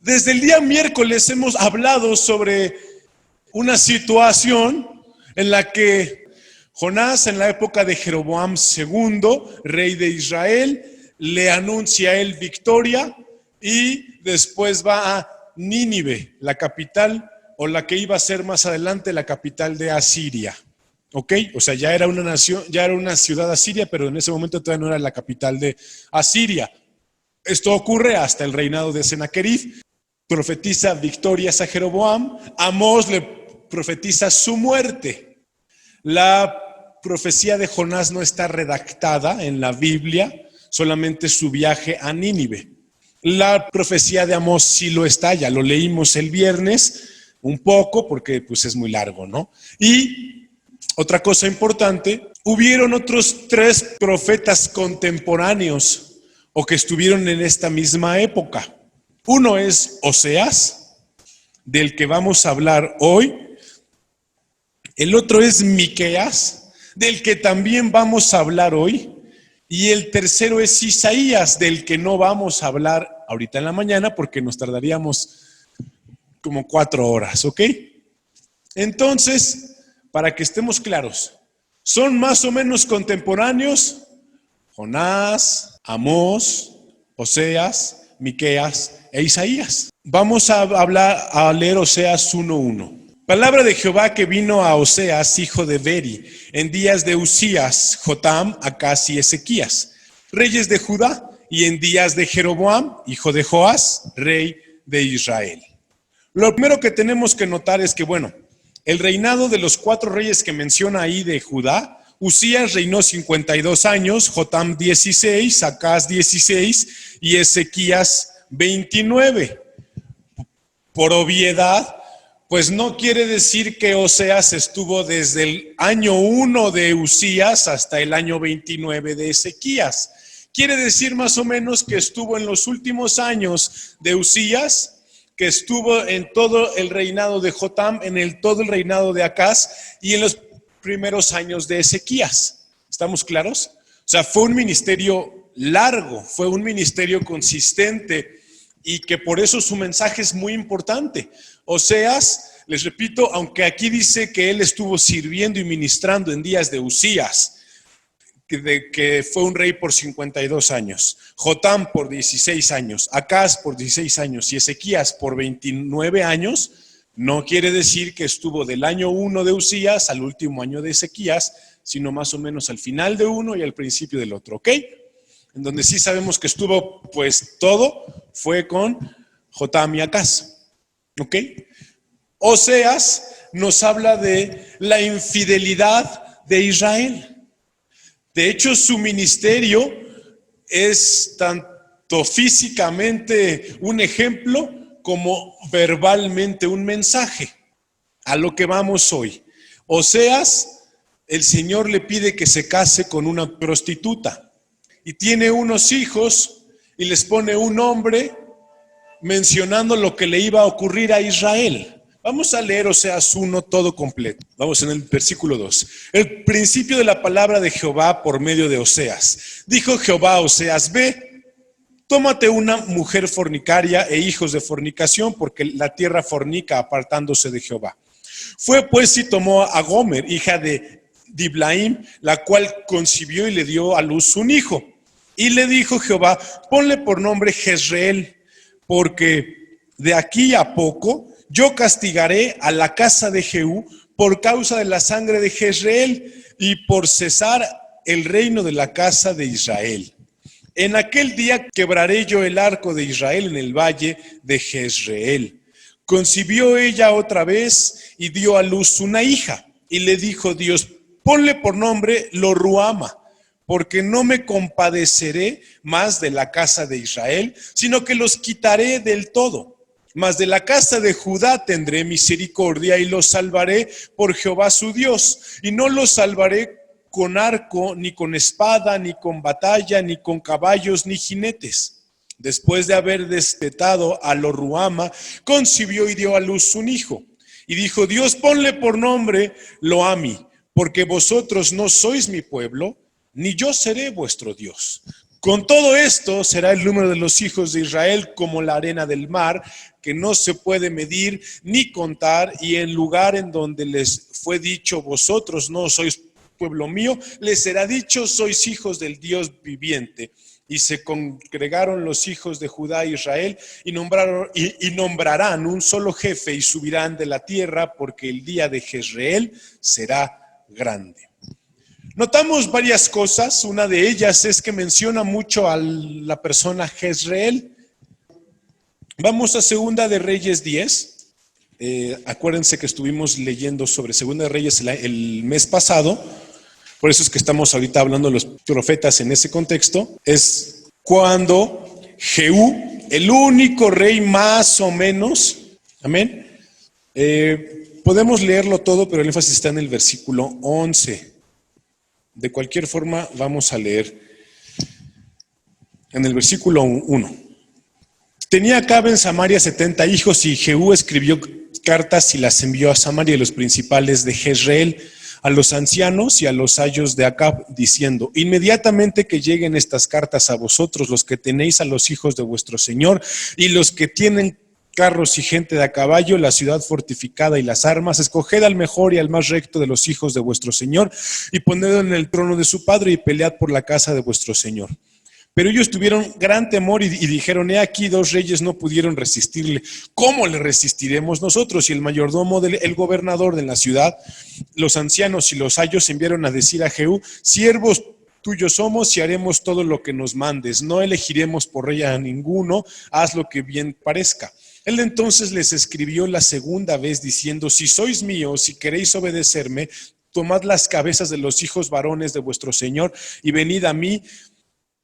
Desde el día miércoles hemos hablado sobre una situación en la que Jonás, en la época de Jeroboam II, rey de Israel, le anuncia a él victoria y después va a Nínive, la capital, o la que iba a ser más adelante la capital de Asiria. ¿Ok? O sea, ya era una nación, ya era una ciudad asiria, pero en ese momento todavía no era la capital de Asiria. Esto ocurre hasta el reinado de Sennacherib. Profetiza victorias a Jeroboam. Amós le profetiza su muerte. La profecía de Jonás no está redactada en la Biblia, solamente su viaje a Nínive. La profecía de Amós sí lo está, ya lo leímos el viernes un poco porque pues es muy largo, ¿no? Y otra cosa importante, hubieron otros 3 profetas contemporáneos o que estuvieron en esta misma época. Uno es Oseas, del que vamos a hablar hoy. El otro es Miqueas, del que también vamos a hablar hoy. Y el tercero es Isaías, del que no vamos a hablar ahorita en la mañana porque nos tardaríamos como 4 horas, ¿ok? Entonces, para que estemos claros, son más o menos contemporáneos Jonás, Amós, Oseas, Miqueas e Isaías. Vamos a leer Oseas 1:1. Palabra de Jehová que vino a Oseas, hijo de Beri, en días de Usías, Jotam, Acaz y Ezequías, reyes de Judá, y en días de Jeroboam, hijo de Joás, rey de Israel. Lo primero que tenemos que notar es que, bueno, el reinado de los 4 reyes que menciona ahí de Judá, Usías reinó 52 años, Jotam 16, Acaz 16 y Ezequías 29. Por obviedad, pues no quiere decir que Oseas estuvo desde el año 1 de Usías hasta el año 29 de Ezequías. Quiere decir más o menos que estuvo en los últimos años de Usías, que estuvo en todo el reinado de Jotam, todo el reinado de Acaz y en los primeros años de Ezequías. ¿Estamos claros? O sea, fue un ministerio largo, fue un ministerio consistente y que por eso su mensaje es muy importante. Oseas, les repito, aunque aquí dice que él estuvo sirviendo y ministrando en días de Usías, que fue un rey por 52 años, Jotam por 16 años, Acaz por 16 años y Ezequías por 29 años, no quiere decir que estuvo del año 1 de Usías al último año de Ezequías, sino más o menos al final de uno y al principio del otro, ¿ok? En donde sí sabemos que estuvo, pues todo fue con Jotam y Acaz, ¿ok? Oseas nos habla de la infidelidad de Israel. De hecho, su ministerio es tanto físicamente un ejemplo como verbalmente un mensaje. A lo que vamos hoy. Oseas, el Señor le pide que se case con una prostituta y tiene unos hijos y les pone un nombre mencionando lo que le iba a ocurrir a Israel. Vamos a leer Oseas 1 todo completo. Vamos en el versículo 2. El principio de la palabra de Jehová por medio de Oseas. Dijo Jehová a Oseas, ve, tómate una mujer fornicaria e hijos de fornicación, porque la tierra fornica apartándose de Jehová. Fue pues y tomó a Gomer, hija de Diblaim, la cual concibió y le dio a luz un hijo. Y le dijo Jehová, ponle por nombre Jezreel, porque de aquí a poco yo castigaré a la casa de Jehú por causa de la sangre de Jezreel y por cesar el reino de la casa de Israel. En aquel día quebraré yo el arco de Israel en el valle de Jezreel. Concibió ella otra vez y dio a luz una hija. Y le dijo Dios, ponle por nombre Lo-ruama, porque no me compadeceré más de la casa de Israel, sino que los quitaré del todo. Mas de la casa de Judá tendré misericordia y los salvaré por Jehová su Dios. Y no los salvaré con arco, ni con espada, ni con batalla, ni con caballos, ni jinetes. Después de haber destetado a Lo-ruama, concibió y dio a luz un hijo. Y dijo Dios, ponle por nombre Lo-ami, porque vosotros no sois mi pueblo, ni yo seré vuestro Dios. Con todo esto será el número de los hijos de Israel como la arena del mar, que no se puede medir ni contar, y en lugar en donde les fue dicho, vosotros no sois pueblo mío, les será dicho, sois hijos del Dios viviente. Y se congregaron los hijos de Judá e Israel y nombrarán un solo jefe y subirán de la tierra, porque el día de Jezreel será grande. Notamos varias cosas. Una de ellas es que menciona mucho a la persona Jezreel. Vamos a Segunda de Reyes 10. Acuérdense que estuvimos leyendo sobre Segunda de Reyes el mes pasado. Por eso es que estamos ahorita hablando de los profetas en ese contexto. Es cuando Jehú, el único rey más o menos, amén. Podemos leerlo todo, pero el énfasis está en el versículo 11. De cualquier forma, vamos a leer en el versículo 1. Tenía Acab en Samaria 70 hijos, y Jehú escribió cartas y las envió a Samaria, los principales de Jezreel, a los ancianos y a los ayos de Acab, diciendo: inmediatamente que lleguen estas cartas a vosotros, los que tenéis a los hijos de vuestro señor, y los que tienen carros y gente de a caballo, la ciudad fortificada y las armas, escoged al mejor y al más recto de los hijos de vuestro señor, y ponedlo en el trono de su padre, y pelead por la casa de vuestro señor. Pero ellos tuvieron gran temor y dijeron: he aquí, 2 reyes no pudieron resistirle. ¿Cómo le resistiremos nosotros? Y el mayordomo, el gobernador de la ciudad, los ancianos y los ayos enviaron a decir a Jehú: siervos tuyos somos y haremos todo lo que nos mandes. No elegiremos por rey a ninguno, haz lo que bien parezca. Él entonces les escribió la segunda vez diciendo: si sois míos y queréis obedecerme, tomad las cabezas de los hijos varones de vuestro señor y venid a mí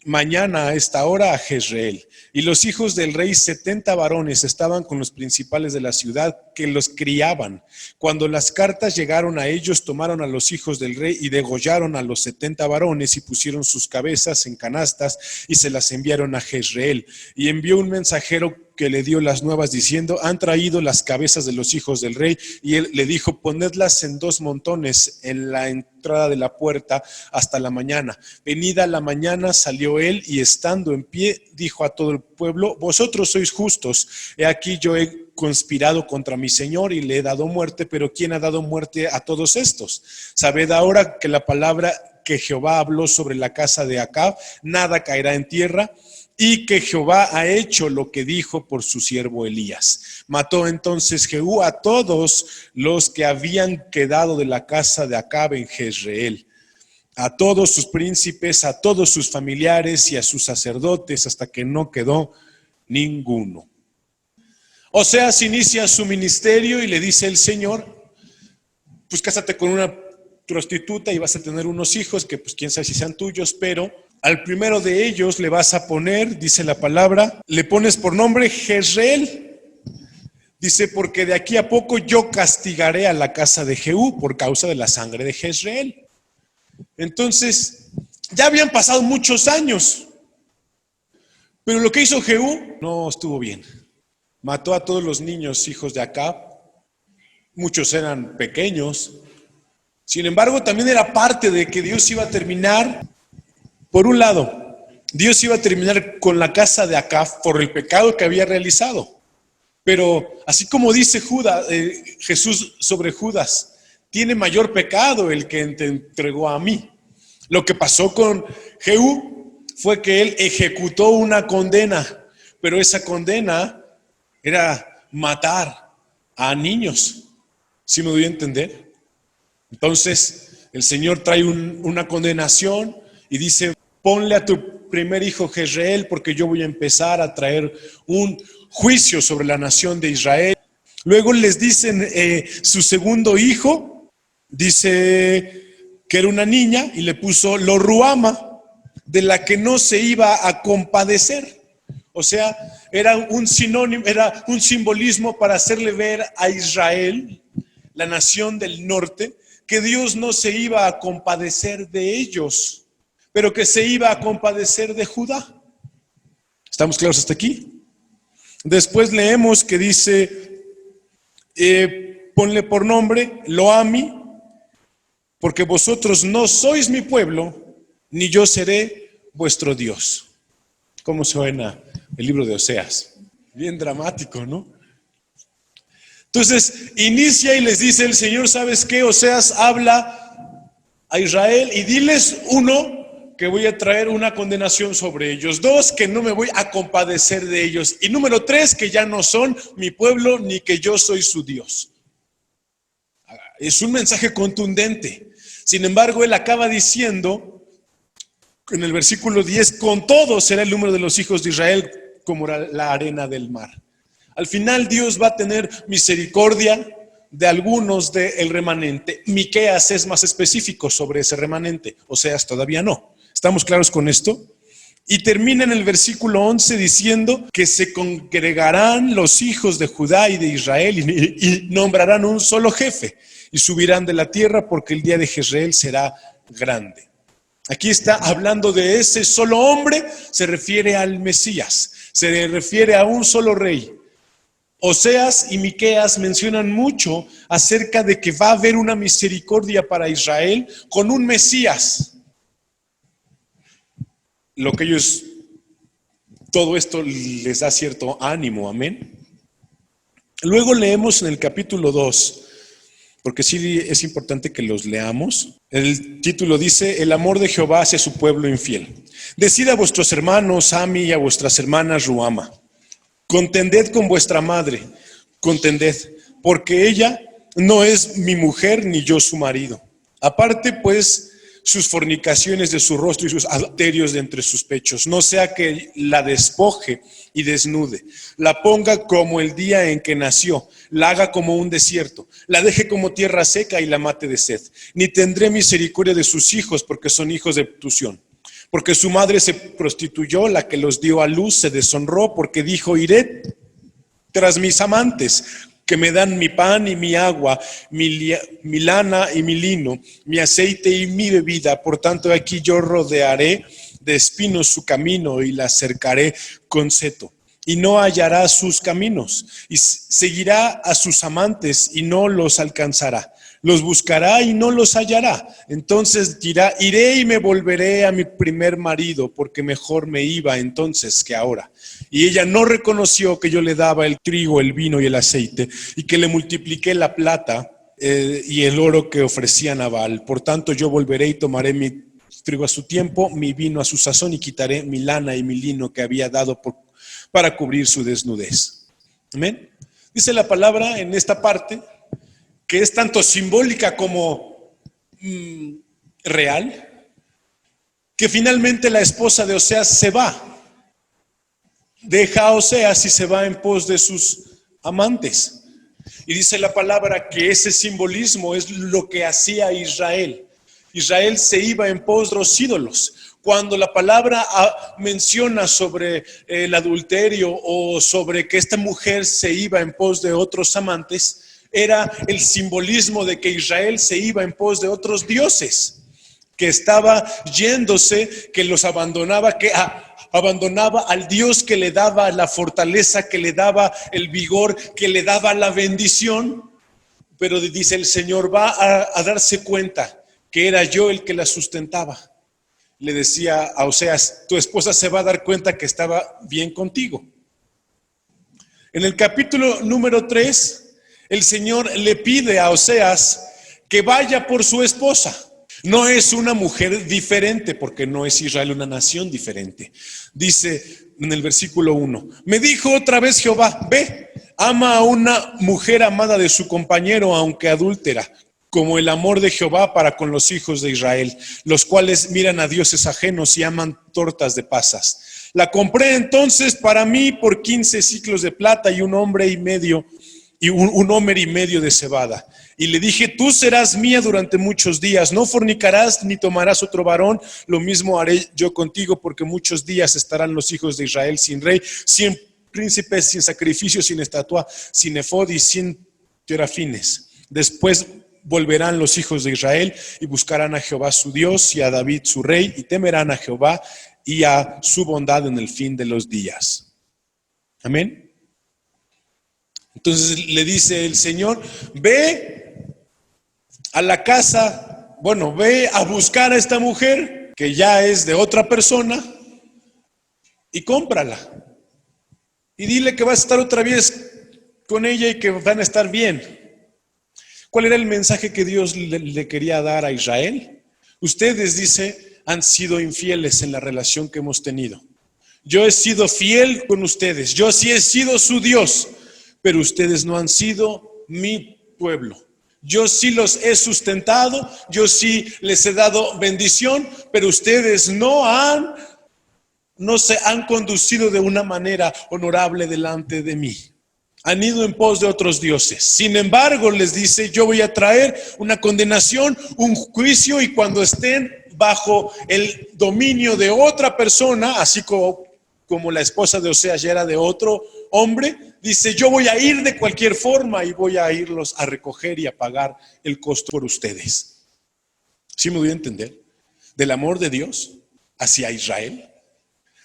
mañana a esta hora a Jezreel. Y los hijos del rey, 70 varones, estaban con los principales de la ciudad, que los criaban. Cuando las cartas llegaron a ellos, tomaron a los hijos del rey y degollaron a los 70 varones y pusieron sus cabezas en canastas y se las enviaron a Jezreel. Y envió un mensajero que le dio las nuevas diciendo: han traído las cabezas de los hijos del rey. Y él le dijo: ponedlas en 2 montones en la entrada de la puerta hasta la mañana. Venida la mañana salió él, y estando en pie dijo a todo el pueblo: vosotros sois justos, he aquí yo he conspirado contra mi señor y le he dado muerte, pero ¿quién ha dado muerte a todos estos? Sabed ahora que la palabra que Jehová habló sobre la casa de Acab, nada caerá en tierra, y que Jehová ha hecho lo que dijo por su siervo Elías. Mató entonces Jehú a todos los que habían quedado de la casa de Acab en Jezreel, a todos sus príncipes, a todos sus familiares y a sus sacerdotes, hasta que no quedó ninguno. O sea, se inicia su ministerio y le dice el Señor: pues cásate con una prostituta y vas a tener unos hijos que pues quién sabe si sean tuyos, pero al primero de ellos le vas a poner, dice la palabra, le pones por nombre Jezreel. Dice: porque de aquí a poco yo castigaré a la casa de Jehú por causa de la sangre de Jezreel. Entonces, ya habían pasado muchos años, pero lo que hizo Jehú no estuvo bien. Mató a todos los niños hijos de Acab, muchos eran pequeños. Sin embargo, también era parte de que Dios iba a terminar. Por un lado, Dios iba a terminar con la casa de Acab por el pecado que había realizado. Pero así como dice Jesús sobre Judas: tiene mayor pecado el que te entregó a mí. Lo que pasó con Jehú fue que él ejecutó una condena, pero esa condena era matar a niños. ¿Sí me doy a entender? Entonces el Señor trae una condenación y dice: ponle a tu primer hijo Jezreel, porque yo voy a empezar a traer un juicio sobre la nación de Israel. Luego les dicen su segundo hijo, dice que era una niña, y le puso Lo-Ruama, de la que no se iba a compadecer. O sea, era un sinónimo, era un simbolismo para hacerle ver a Israel, la nación del norte, que Dios no se iba a compadecer de ellos, pero que se iba a compadecer de Judá. ¿Estamos claros hasta aquí? Después leemos que dice: ponle por nombre Lo-Ami, porque vosotros no sois mi pueblo, ni yo seré vuestro Dios. ¿Cómo suena el libro de Oseas? Bien dramático, ¿no? Entonces, inicia y les dice el Señor, ¿sabes qué? Oseas habla a Israel y diles, uno, que voy a traer una condenación sobre ellos. Dos, que no me voy a compadecer de ellos. Y número tres, que ya no son mi pueblo ni que yo soy su Dios. Es un mensaje contundente. Sin embargo, él acaba diciendo en el versículo 10, con todo será el número de los hijos de Israel como la arena del mar. Al final Dios va a tener misericordia de algunos del remanente. Miqueas es más específico sobre ese remanente, Oseas todavía no. ¿Estamos claros con esto? Y termina en el versículo 11 diciendo que se congregarán los hijos de Judá y de Israel y nombrarán un solo jefe y subirán de la tierra porque el día de Jezreel será grande. Aquí está hablando de ese solo hombre, se refiere al Mesías, se refiere a un solo rey. Oseas y Miqueas mencionan mucho acerca de que va a haber una misericordia para Israel con un Mesías. Lo que ellos, todo esto les da cierto ánimo, amén. Luego leemos en el capítulo 2, porque sí es importante que los leamos. El título dice, el amor de Jehová hacia su pueblo infiel. Decid a vuestros hermanos Ami y a vuestras hermanas Ruama, contended con vuestra madre, contended, porque ella no es mi mujer ni yo su marido. Aparte pues sus fornicaciones de su rostro y sus adulterios de entre sus pechos, no sea que la despoje y desnude, la ponga como el día en que nació, la haga como un desierto, la deje como tierra seca y la mate de sed. Ni tendré misericordia de sus hijos porque son hijos de prostitución. Porque su madre se prostituyó, la que los dio a luz se deshonró, porque dijo, iré tras mis amantes, que me dan mi pan y mi agua, mi lana y mi lino, mi aceite y mi bebida. Por tanto, aquí yo rodearé de espinos su camino y la cercaré con seto. Y no hallará sus caminos, y seguirá a sus amantes y no los alcanzará. Los buscará y no los hallará. Entonces dirá, iré y me volveré a mi primer marido, porque mejor me iba entonces que ahora. Y ella no reconoció que yo le daba el trigo, el vino y el aceite, y que le multipliqué la plata y el oro que ofrecía Nabal. Por tanto, yo volveré y tomaré mi trigo a su tiempo, mi vino a su sazón, y quitaré mi lana y mi lino que había dado para cubrir su desnudez. Amén. Dice la palabra en esta parte que es tanto simbólica como real, que finalmente la esposa de Oseas se va, deja a Oseas y se va en pos de sus amantes. Y dice la palabra que ese simbolismo es lo que hacía Israel. Israel se iba en pos de los ídolos. Cuando la palabra menciona sobre el adulterio o sobre que esta mujer se iba en pos de otros amantes, era el simbolismo de que Israel se iba en pos de otros dioses, que estaba yéndose, que los abandonaba, que abandonaba al Dios que le daba la fortaleza, que le daba el vigor, que le daba la bendición. Pero dice el Señor, va a darse cuenta que era yo el que la sustentaba. Le decía a Oseas, tu esposa se va a dar cuenta que estaba bien contigo. En el capítulo número 3, el Señor le pide a Oseas que vaya por su esposa. No es una mujer diferente, porque no es Israel una nación diferente. Dice en el versículo 1, me dijo otra vez Jehová, ve, ama a una mujer amada de su compañero, aunque adúltera, como el amor de Jehová para con los hijos de Israel, los cuales miran a dioses ajenos y aman tortas de pasas. La compré entonces para mí por 15 siclos de plata y un hombre y medio y un homer y medio de cebada. Y le dije, tú serás mía durante muchos días, no fornicarás ni tomarás otro varón, lo mismo haré yo contigo, porque muchos días estarán los hijos de Israel sin rey, sin príncipe, sin sacrificio, sin estatua, sin efod y sin terafines. Después volverán los hijos de Israel y buscarán a Jehová su Dios y a David su rey, y temerán a Jehová y a su bondad en el fin de los días. Amén. Entonces le dice el Señor, ve a la casa, ve a buscar a esta mujer que ya es de otra persona y cómprala. Y dile que vas a estar otra vez con ella y que van a estar bien. ¿Cuál era el mensaje que Dios le quería dar a Israel? Ustedes, dice, han sido infieles en la relación que hemos tenido. Yo he sido fiel con ustedes, yo sí he sido su Dios, pero ustedes no han sido mi pueblo. Yo sí los he sustentado, yo sí les he dado bendición, pero ustedes no se han conducido de una manera honorable delante de mí. Han ido en pos de otros dioses. Sin embargo, les dice, yo voy a traer una condenación, un juicio, y cuando estén bajo el dominio de otra persona, así como la esposa de Oseas ya era de otro hombre, dice, yo voy a ir de cualquier forma y voy a irlos a recoger y a pagar el costo por ustedes. ¿Sí me voy a entender? Del amor de Dios hacia Israel.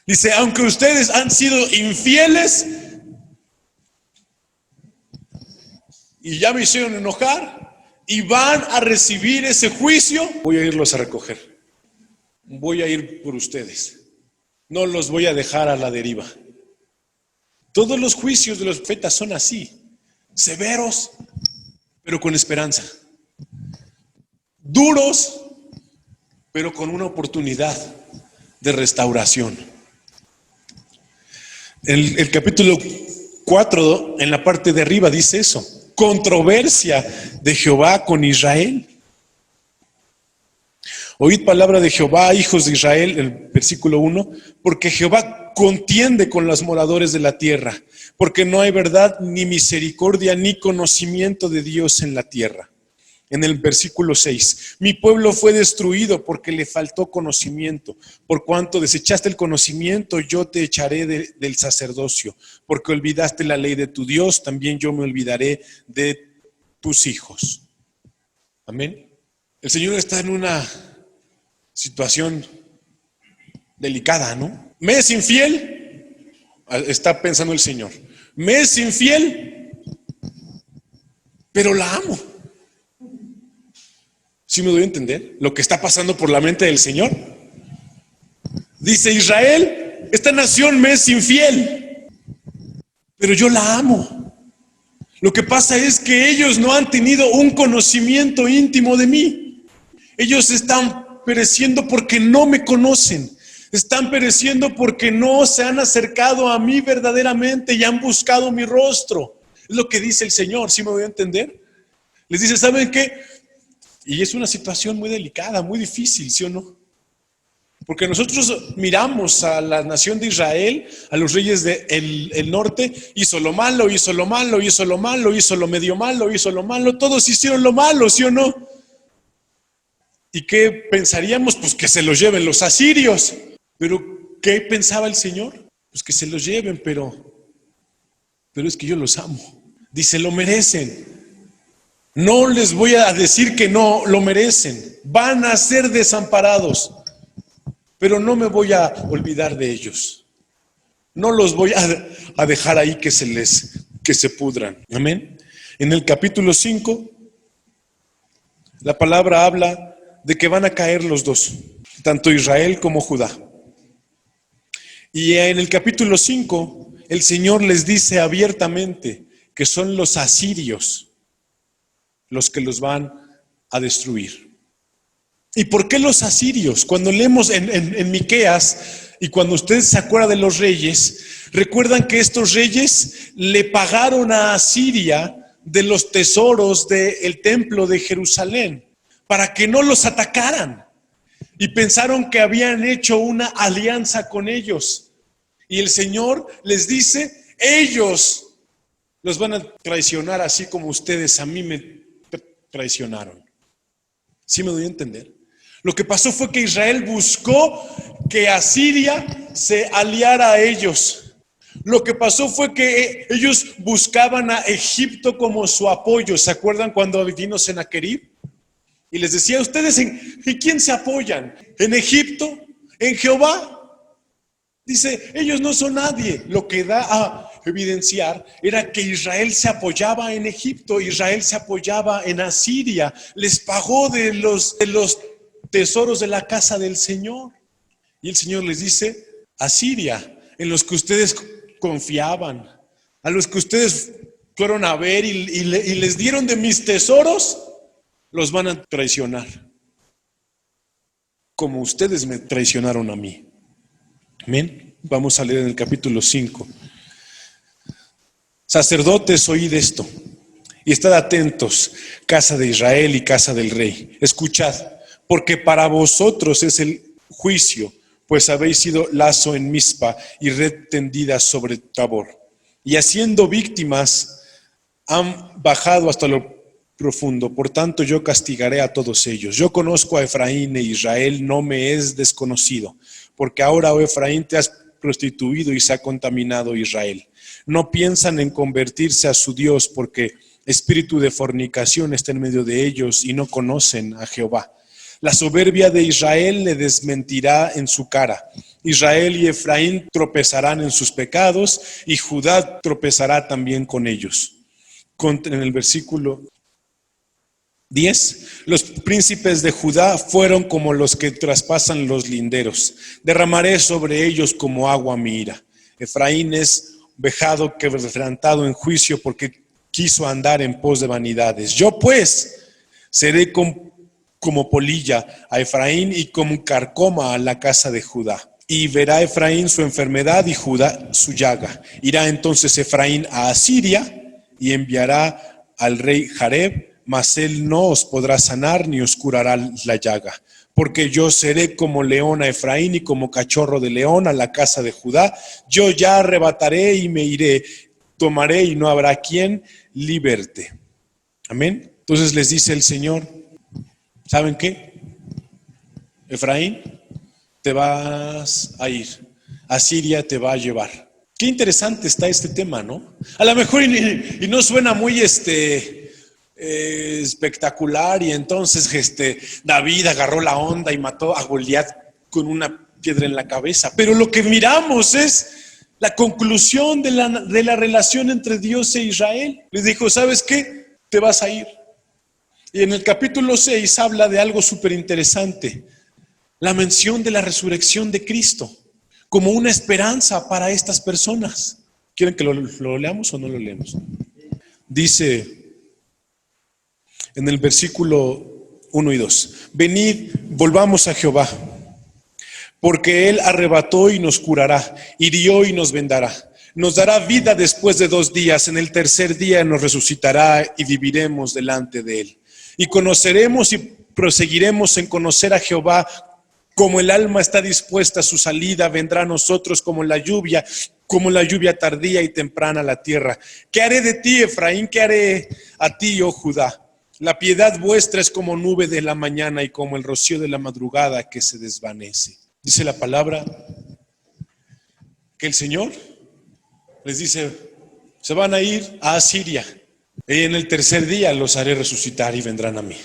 Dice, aunque ustedes han sido infieles y ya me hicieron enojar y van a recibir ese juicio, voy a irlos a recoger. Voy a ir por ustedes. No los voy a dejar a la deriva. Todos los juicios de los profetas son así, severos, pero con esperanza. Duros, pero con una oportunidad de restauración. El capítulo 4, en la parte de arriba, dice eso. Controversia de Jehová con Israel. Oíd palabra de Jehová, hijos de Israel, el versículo 1, porque Jehová contiende con los moradores de la tierra, porque no hay verdad, ni misericordia, ni conocimiento de Dios en la tierra. En el versículo 6, mi pueblo fue destruido porque le faltó conocimiento. Por cuanto desechaste el conocimiento, yo te echaré del sacerdocio. Porque olvidaste la ley de tu Dios, también yo me olvidaré de tus hijos. Amén. El Señor está en una situación delicada, ¿no? ¿Me es infiel? Está pensando el Señor. ¿Me es infiel? Pero la amo. ¿Sí me doy a entender lo que está pasando por la mente del Señor? Dice Israel, esta nación me es infiel, pero yo la amo. Lo que pasa es que ellos no han tenido un conocimiento íntimo de mí. Ellos están pereciendo porque no me conocen. Están pereciendo porque no se han acercado a mí verdaderamente y han buscado mi rostro. Es lo que dice el Señor, ¿sí me voy a entender? Les dice, ¿saben qué? Y es una situación muy delicada, muy difícil, ¿sí o no? Porque nosotros miramos a la nación de Israel, a los reyes del norte, hizo lo malo, hizo lo malo, hizo lo malo, hizo lo medio malo, hizo lo malo, todos hicieron lo malo, ¿sí o no? ¿Y qué pensaríamos? Pues que se los lleven los asirios. Pero ¿qué pensaba el Señor? Pues que se los lleven, pero es que yo los amo. Dice, lo merecen. No les voy a decir que no lo merecen. Van a ser desamparados. Pero no me voy a olvidar de ellos. No los voy a dejar ahí que se pudran. Amén. En el capítulo 5, la palabra habla de que van a caer los dos, tanto Israel como Judá. Y en el capítulo 5, el Señor les dice abiertamente que son los asirios los que los van a destruir. ¿Y por qué los asirios? Cuando leemos en Miqueas y cuando ustedes se acuerdan de los reyes, recuerdan que estos reyes le pagaron a Asiria de los tesoros del templo de Jerusalén para que no los atacaran. Y pensaron que habían hecho una alianza con ellos. Y el Señor les dice, ellos los van a traicionar así como ustedes a mí me traicionaron. ¿Sí me doy a entender? Lo que pasó fue que Israel buscó que Asiria se aliara a ellos. Lo que pasó fue que ellos buscaban a Egipto como su apoyo. ¿Se acuerdan cuando vino Sennacherib? Y les decía, ¿ustedes en quién se apoyan? ¿En Egipto? ¿En Jehová? Dice, ellos no son nadie. Lo que da a evidenciar era que Israel se apoyaba en Egipto, Israel se apoyaba en Asiria, les pagó de los tesoros de la casa del Señor. Y el Señor les dice, Asiria en los que ustedes confiaban, a los que ustedes fueron a ver y les dieron de mis tesoros, los van a traicionar, como ustedes me traicionaron a mí. Amén. Vamos a leer en el capítulo 5. Sacerdotes, oíd esto, y estad atentos, casa de Israel y casa del rey. Escuchad, porque para vosotros es el juicio, pues habéis sido lazo en Mizpa y red tendida sobre Tabor. Y haciendo víctimas, han bajado hasta lo profundo. Por tanto, yo castigaré a todos ellos. Yo conozco a Efraín e Israel no me es desconocido, porque ahora, oh Efraín, te has prostituido y se ha contaminado Israel. No piensan en convertirse a su Dios, porque espíritu de fornicación está en medio de ellos y no conocen a Jehová. La soberbia de Israel le desmentirá en su cara. Israel y Efraín tropezarán en sus pecados y Judá tropezará también con ellos. En el versículo 10, los príncipes de Judá fueron como los que traspasan los linderos. Derramaré sobre ellos como agua mi ira. Efraín es vejado, quebrantado en juicio, porque quiso andar en pos de vanidades. Yo pues seré como polilla a Efraín y como carcoma a la casa de Judá. Y verá Efraín su enfermedad y Judá su llaga. Irá entonces Efraín a Asiria y enviará al rey Jareb, mas él no os podrá sanar ni os curará la llaga. Porque yo seré como león a Efraín y como cachorro de león a la casa de Judá. Yo ya arrebataré y me iré, tomaré y no habrá quien liberte. Amén. Entonces les dice el Señor, ¿saben qué? Efraín, te vas a ir, Asiria te va a llevar. Qué interesante está este tema, ¿no? A lo mejor y no suena muy espectacular, y entonces David agarró la onda y mató a Goliat con una piedra en la cabeza. Pero lo que miramos es la conclusión de la relación entre Dios e Israel. Les dijo, ¿sabes qué? Te vas a ir. Y en el capítulo 6 habla de algo súper interesante, la mención de la resurrección de Cristo como una esperanza para estas personas. ¿Quieren que lo leamos o no lo leemos? Dice en el versículo 1 y 2, venid, volvamos a Jehová, porque Él arrebató y nos curará, hirió y nos vendará. Nos dará vida después de 2 días, en el tercer día nos resucitará y viviremos delante de Él. Y conoceremos y proseguiremos en conocer a Jehová, como el alma está dispuesta a su salida, vendrá a nosotros como la lluvia tardía y temprana a la tierra. ¿Qué haré de ti, Efraín? ¿Qué haré a ti, oh Judá? La piedad vuestra es como nube de la mañana y como el rocío de la madrugada que se desvanece. Dice la palabra que el Señor les dice, se van a ir a Asiria y en el tercer día los haré resucitar y vendrán a mí.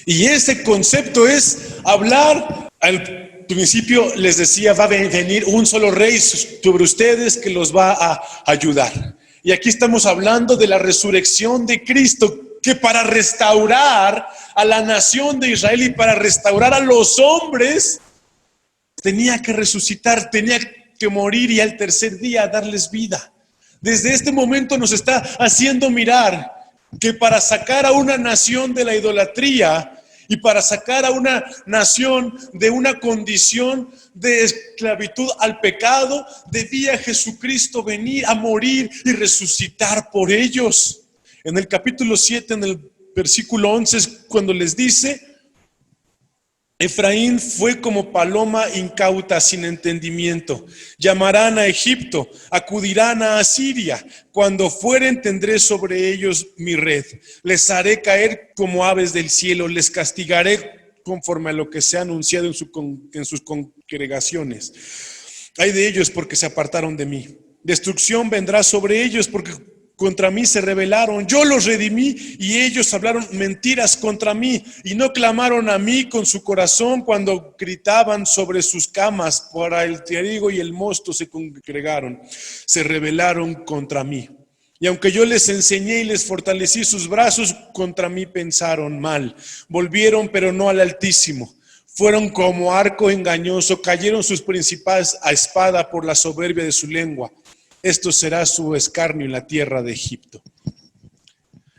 Y ese concepto es hablar, al principio les decía, va a venir un solo rey sobre ustedes que los va a ayudar. Y aquí estamos hablando de la resurrección de Cristo, que para restaurar a la nación de Israel y para restaurar a los hombres, tenía que resucitar, tenía que morir y al tercer día darles vida. Desde este momento nos está haciendo mirar que para sacar a una nación de la idolatría y para sacar a una nación de una condición de esclavitud al pecado, debía Jesucristo venir a morir y resucitar por ellos. En el capítulo 7, en el versículo 11, es cuando les dice, Efraín fue como paloma incauta sin entendimiento. Llamarán a Egipto, acudirán a Asiria. Cuando fueren tendré sobre ellos mi red. Les haré caer como aves del cielo. Les castigaré conforme a lo que se ha anunciado en sus congregaciones. Ay de ellos porque se apartaron de mí. Destrucción vendrá sobre ellos porque contra mí se rebelaron. Yo los redimí y ellos hablaron mentiras contra mí y no clamaron a mí con su corazón cuando gritaban sobre sus camas. Para el trigo y el mosto se congregaron, se rebelaron contra mí. Y aunque yo les enseñé y les fortalecí sus brazos, contra mí pensaron mal. Volvieron pero no al Altísimo. Fueron como arco engañoso, cayeron sus principales a espada por la soberbia de su lengua. Esto será su escarnio en la tierra de Egipto.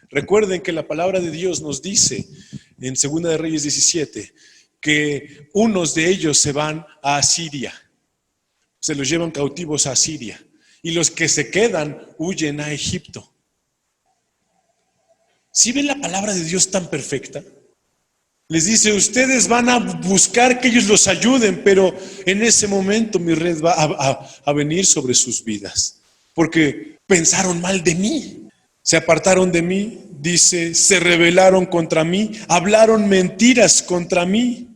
Recuerden que la palabra de Dios nos dice en 2 de Reyes 17 que unos de ellos se van a Asiria, se los llevan cautivos a Asiria, y los que se quedan huyen a Egipto. ¿Sí ven la palabra de Dios tan perfecta? Les dice, ustedes van a buscar que ellos los ayuden, pero en ese momento mi red va a venir sobre sus vidas, porque pensaron mal de mí, se apartaron de mí, dice, se rebelaron contra mí, hablaron mentiras contra mí.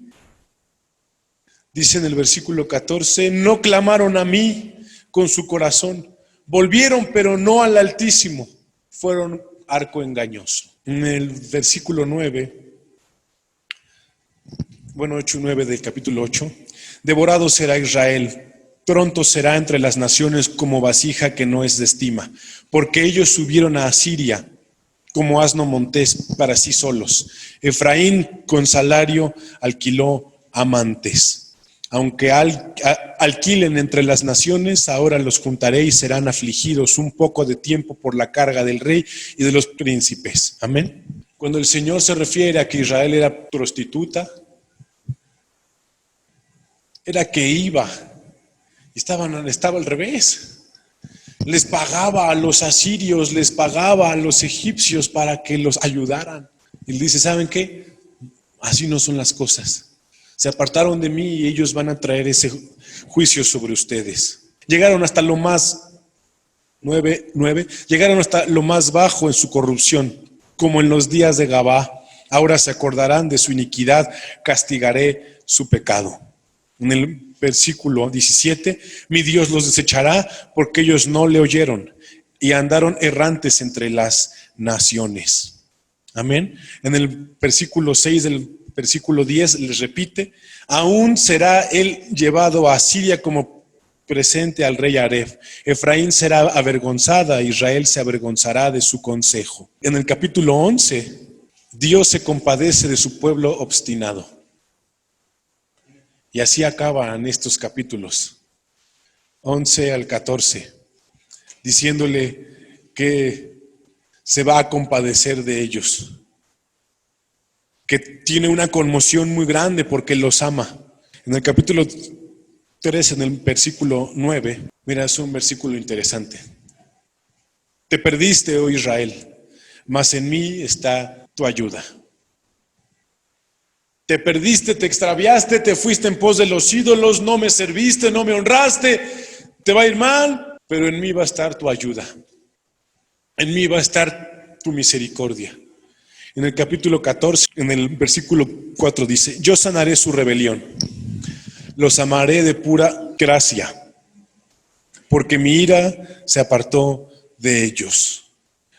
Dice en el versículo 14, no clamaron a mí con su corazón, volvieron pero no al Altísimo, fueron arco engañoso. En el versículo 9, 8 y 9 del capítulo 8, devorado será Israel, pronto será entre las naciones como vasija que no es de estima, porque ellos subieron a Asiria como asno montés para sí solos. Efraín con salario alquiló amantes. Aunque alquilen entre las naciones, ahora los juntaré y serán afligidos un poco de tiempo por la carga del rey y de los príncipes. Amén. Cuando el Señor se refiere a que Israel era prostituta, era que estaba al revés. Les pagaba a los asirios, les pagaba a los egipcios para que los ayudaran. Y él dice, ¿saben qué? Así no son las cosas. Se apartaron de mí y ellos van a traer ese juicio sobre ustedes. Llegaron hasta lo más, 9, llegaron hasta lo más bajo en su corrupción, como en los días de Gabá. Ahora se acordarán de su iniquidad, castigaré su pecado. En el versículo 17, mi Dios los desechará porque ellos no le oyeron y andaron errantes entre las naciones. Amén. En el versículo 6 del versículo 10 les repite, aún será él llevado a Asiria como presente al rey Aref. Efraín será avergonzada, Israel se avergonzará de su consejo. En el capítulo 11, Dios se compadece de su pueblo obstinado. Y así acaban estos capítulos, 11 al 14, diciéndole que se va a compadecer de ellos, que tiene una conmoción muy grande porque los ama. En el capítulo 3, en el versículo 9, mira, es un versículo interesante. Te perdiste, oh Israel, mas en mí está tu ayuda. Te perdiste, te extraviaste, te fuiste en pos de los ídolos, no me serviste, no me honraste, te va a ir mal, pero en mí va a estar tu ayuda. En mí va a estar tu misericordia. En el capítulo 14, en el versículo 4 dice, yo sanaré su rebelión, los amaré de pura gracia, porque mi ira se apartó de ellos.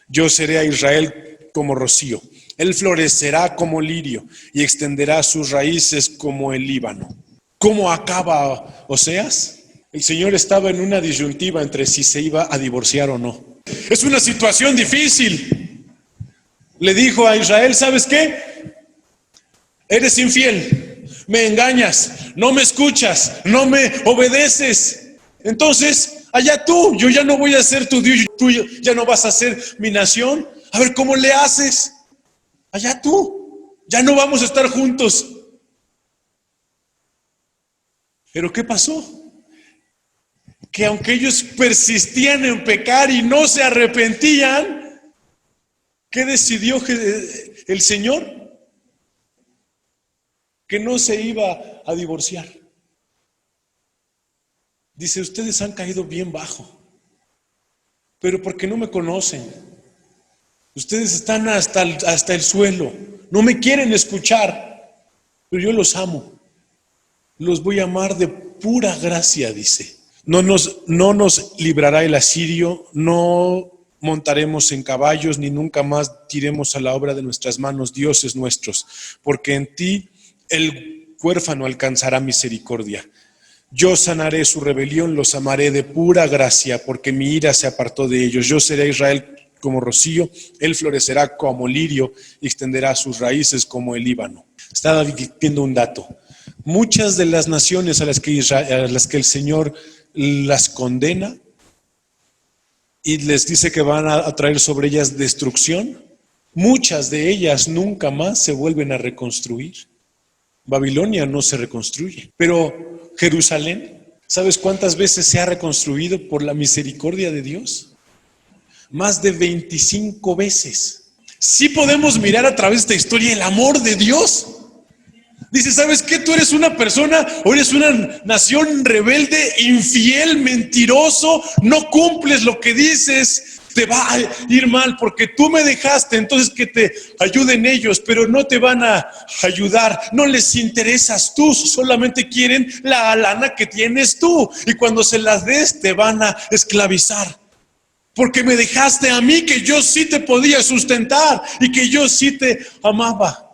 Yo seré a Israel como rocío, él florecerá como lirio y extenderá sus raíces como el Líbano. ¿Cómo acaba Oseas? El Señor estaba en una disyuntiva entre si se iba a divorciar o no. Es una situación difícil. Le dijo a Israel, ¿sabes qué? Eres infiel, me engañas, no me escuchas, no me obedeces. Entonces, allá tú, yo ya no voy a ser tu Dios, tú ya no vas a ser mi nación. A ver cómo le haces. Allá tú, ya no vamos a estar juntos. Pero ¿qué pasó? Que aunque ellos persistían en pecar y no se arrepentían, ¿qué decidió el Señor? Que no se iba a divorciar. Dice, ustedes han caído bien bajo, pero porque no me conocen. Ustedes están hasta el suelo, no me quieren escuchar, pero yo los amo. Los voy a amar de pura gracia, dice. No nos librará el asirio, no montaremos en caballos, ni nunca más tiremos a la obra de nuestras manos, dioses nuestros, porque en ti el huérfano alcanzará misericordia. Yo sanaré su rebelión, los amaré de pura gracia, porque mi ira se apartó de ellos. Yo seré a Israel como rocío, él florecerá como lirio y extenderá sus raíces como el Líbano. Estaba viendo un dato. muchas de las naciones a las que el Señor las condena y les dice que van a traer sobre ellas destrucción, muchas de ellas nunca más se vuelven a reconstruir. Babilonia no se reconstruye, pero Jerusalén, ¿sabes cuántas veces se ha reconstruido por la misericordia de Dios? Más de 25 veces. Sí podemos mirar a través de esta historia el amor de Dios. Dice, ¿sabes qué? Tú eres una persona o eres una nación rebelde, infiel, mentiroso, no cumples lo que dices, te va a ir mal porque tú me dejaste, entonces que te ayuden ellos, pero no te van a ayudar, no les interesas tú, solamente quieren la lana que tienes tú y cuando se las des te van a esclavizar. Porque me dejaste a mí que yo sí te podía sustentar y que yo sí te amaba.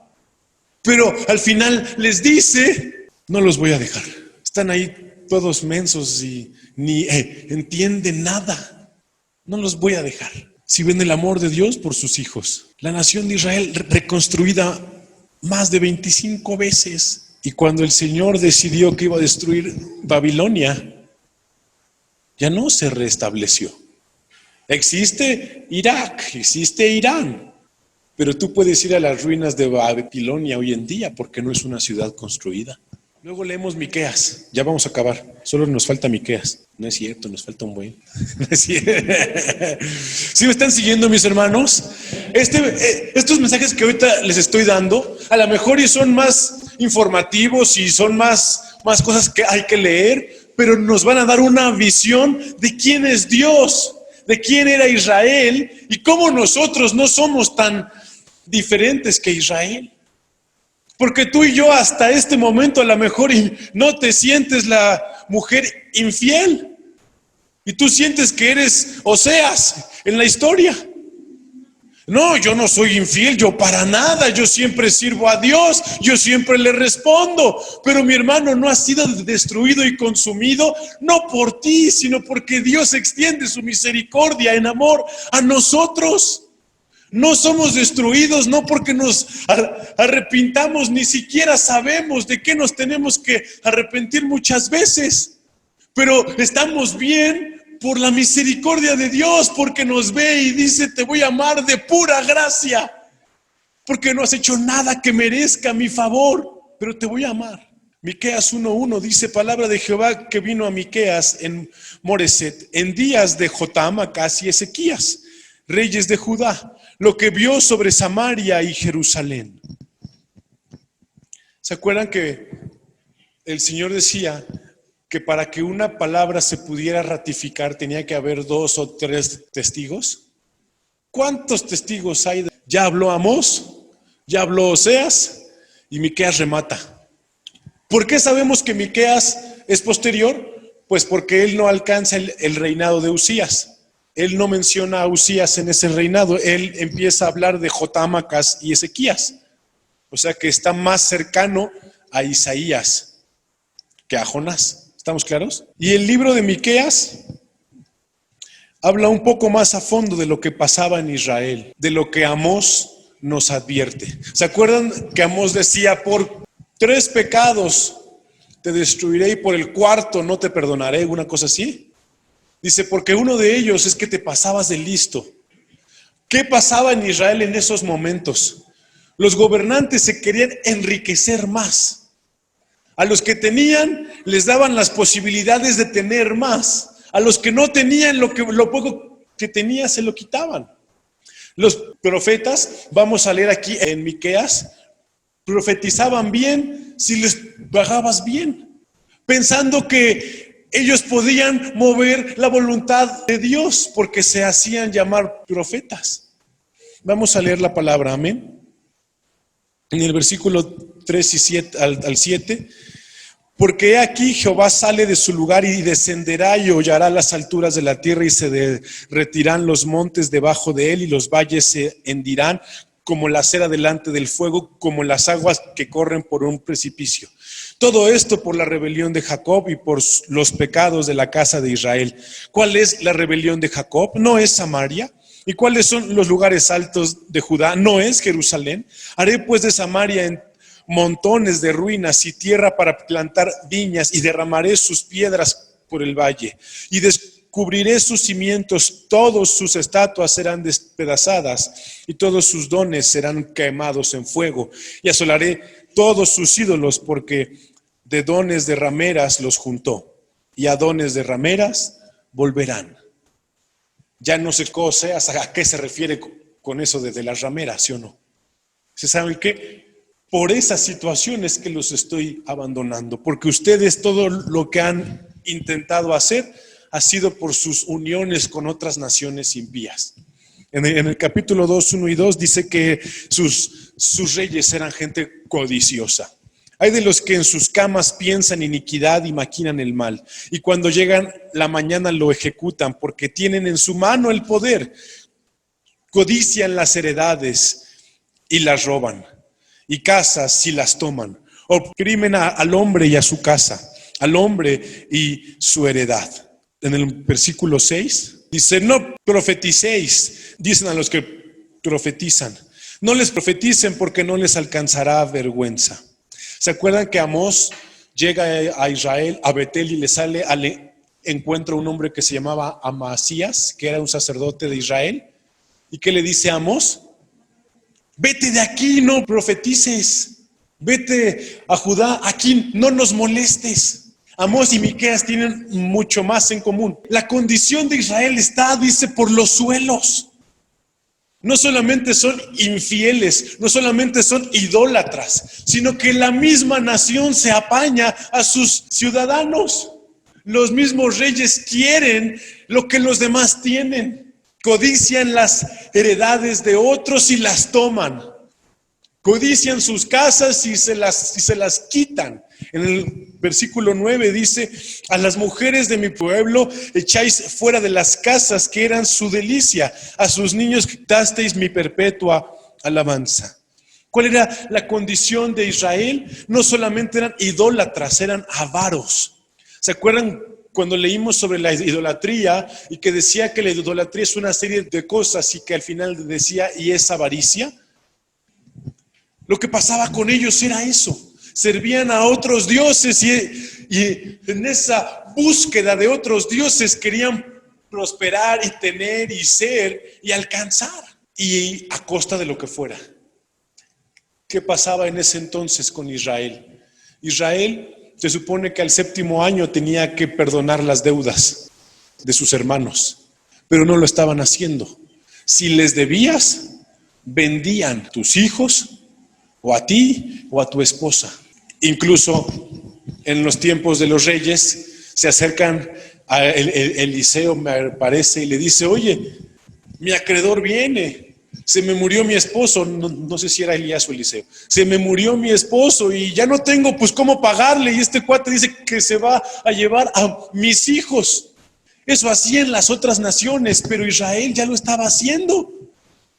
Pero al final les dice, no los voy a dejar. Están ahí todos mensos y ni entienden nada. No los voy a dejar. Si ven el amor de Dios por sus hijos. La nación de Israel reconstruida más de 25 veces. Y cuando el Señor decidió que iba a destruir Babilonia, ya no se restableció. Existe Irak, existe Irán, pero tú puedes ir a las ruinas de Babilonia hoy en día porque no es una ciudad construida. Luego leemos Miqueas, ya vamos a acabar, solo nos falta Miqueas. No es cierto, nos falta un buen. No es cierto. ¿Sí me están siguiendo, mis hermanos? Estos mensajes que ahorita les estoy dando, a lo mejor y son más informativos y son más cosas que hay que leer, pero nos van a dar una visión de quién es Dios, de quién era Israel y cómo nosotros no somos tan diferentes que Israel. Porque tú y yo hasta este momento a lo mejor no te sientes la mujer infiel y tú sientes que eres Oseas en la historia. No, yo no soy infiel, yo para nada, yo siempre sirvo a Dios, yo siempre le respondo, pero mi hermano no ha sido destruido y consumido, no por ti, sino porque Dios extiende su misericordia en amor a nosotros. No somos destruidos, no porque nos arrepintamos, ni siquiera sabemos de qué nos tenemos que arrepentir muchas veces, pero estamos bien por la misericordia de Dios, porque nos ve y dice, te voy a amar de pura gracia, porque no has hecho nada que merezca mi favor, pero te voy a amar. Miqueas 1:1 dice, palabra de Jehová que vino a Miqueas en Moreset, en días de Jotam, Acaz y Ezequías, reyes de Judá, lo que vio sobre Samaria y Jerusalén. ¿Se acuerdan que el Señor decía que para que una palabra se pudiera ratificar tenía que haber 2 o 3 testigos? ¿Cuántos testigos hay? Ya habló Amós, ya habló Oseas y Miqueas remata. ¿Por qué sabemos que Miqueas es posterior? Pues porque él no alcanza el reinado de Usías. Él no menciona a Usías en ese reinado. Él empieza a hablar de Jotam, Acaz y Ezequías. O sea que está más cercano a Isaías que a Jonás. ¿Estamos claros? Y el libro de Miqueas habla un poco más a fondo de lo que pasaba en Israel, de lo que Amós nos advierte. ¿Se acuerdan que Amós decía, por 3 pecados te destruiré y por el 4 no te perdonaré? Una cosa así. Dice, porque uno de ellos es que te pasabas de listo. ¿Qué pasaba en Israel en esos momentos? Los gobernantes se querían enriquecer más. A los que tenían les daban las posibilidades de tener más. A los que no tenían lo poco que tenía se lo quitaban. Los profetas, vamos a leer aquí en Miqueas, profetizaban bien si les pagabas bien, pensando que ellos podían mover la voluntad de Dios porque se hacían llamar profetas. Vamos a leer la palabra, amén. En el versículo 3 y 7, al 7, porque he aquí Jehová sale de su lugar y descenderá y hollará las alturas de la tierra y se derretirán los montes debajo de él y los valles se hendirán como la cera delante del fuego, como las aguas que corren por un precipicio. Todo esto por la rebelión de Jacob y por los pecados de la casa de Israel. ¿Cuál es la rebelión de Jacob? ¿No es Samaria? ¿Y cuáles son los lugares altos de Judá? ¿No es Jerusalén? Haré pues de Samaria montones de ruinas y tierra para plantar viñas, y derramaré sus piedras por el valle, y descubriré sus cimientos, todas sus estatuas serán despedazadas, y todos sus dones serán quemados en fuego, y asolaré todos sus ídolos, porque de dones de rameras los juntó, y a dones de rameras volverán. Ya no sé a qué se refiere con eso de las rameras, ¿sí o no? ¿Se saben qué? Por esas situaciones que los estoy abandonando, porque ustedes todo lo que han intentado hacer ha sido por sus uniones con otras naciones impías. En el capítulo 2, 1 y 2 dice que sus reyes eran gente codiciosa. Hay de los que en sus camas piensan iniquidad y maquinan el mal, y cuando llegan la mañana lo ejecutan, porque tienen en su mano el poder. Codician las heredades y las roban, y casas y las toman. Oprimen al hombre y a su casa, al hombre y su heredad. En el versículo 6 dice: no profeticéis, dicen a los que profetizan. No les profeticen, porque no les alcanzará vergüenza. ¿Se acuerdan que Amós llega a Israel, a Betel, y le sale al encuentro un hombre que se llamaba Amasías, que era un sacerdote de Israel? ¿Y qué le dice a Amós? Vete de aquí, no profetices. Vete a Judá, aquí no nos molestes. Amós y Miqueas tienen mucho más en común. La condición de Israel está, dice, por los suelos. No solamente son infieles, no solamente son idólatras, sino que la misma nación se apaña a sus ciudadanos. Los mismos reyes quieren lo que los demás tienen. Codician las heredades de otros y las toman. Codician sus casas y se las quitan. En el versículo 9 dice: a las mujeres de mi pueblo echáis fuera de las casas que eran su delicia, a sus niños quitasteis mi perpetua alabanza. ¿Cuál era la condición de Israel? No solamente eran idólatras, eran avaros. ¿Se acuerdan cuando leímos sobre la idolatría y que decía que la idolatría es una serie de cosas, y que al final decía: y es avaricia? Lo que pasaba con ellos era eso. Servían a otros dioses y en esa búsqueda de otros dioses querían prosperar y tener y ser y alcanzar, y a costa de lo que fuera. ¿Qué pasaba en ese entonces con Israel? Israel se supone que al 7º año tenía que perdonar las deudas de sus hermanos, pero no lo estaban haciendo. Si les debías, vendían tus hijos, o a ti o a tu esposa. Incluso en los tiempos de los reyes se acercan a Eliseo, me parece, y le dice: oye, mi acreedor viene, se me murió mi esposo. No sé si era Elías o Eliseo. Se me murió mi esposo y ya no tengo pues cómo pagarle, y este cuate dice que se va a llevar a mis hijos. Eso hacían las otras naciones, pero Israel ya lo estaba haciendo.